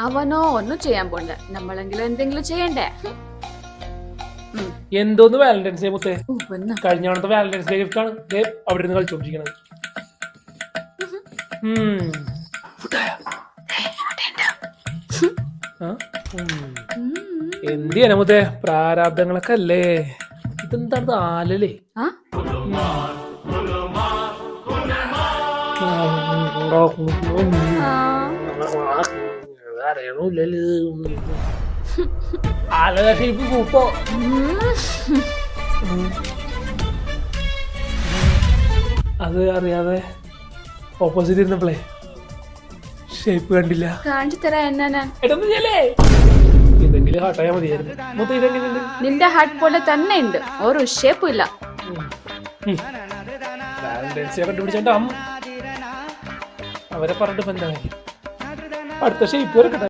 അവനോ ഒന്നും ചെയ്യാൻ പോണ്ട, നമ്മളെങ്കിലും എന്തെങ്കിലും ചെയ്യണ്ടേ. എന്തോന്ന് വാലന്റൈൻസ് ഡേ മുത്തേ, കഴിഞ്ഞ തവണത്തെ വാലന്റൈൻസ് ഡേ ഗിഫ്റ്റ് ആണ് അവിടെ ഇരുന്ന് കളിച്ചോണ്ടിരിക്കണത്. എന്ത് ചെയ്യാനാ മുത്തേ, പ്രാരാബ്ദങ്ങളൊക്കെ അല്ലേ. ഇതെന്താണ് ആലല്ലേ? ആല ഷേപ്പ് കൂപ്പോ. അത് അറിയാതെ ഓപ്പോസിറ്റ് ഇരുന്നപ്പോളേ ഷേപ്പ് കണ്ടില്ല. കാണിച്ചു തരാം. ഇതെങ്കിലും ഹാട്ടായാ മതിയായിരുന്നു. മൊത്തം ഇതെങ്ങനെയുണ്ട്? നിന്റെ ഹാർട്ട് പോലെ തന്നെ ഉണ്ട്, ഒരു ഷേപ്പും ഇല്ല. വാലന്റൈൻസ് ഡേ കണ്ടുപിടിച്ചോണ്ട് അവരെ പറഞ്ഞിട്ട് എന്താ, അടുത്ത ഷേപ്പ് വരക്കട്ടെ.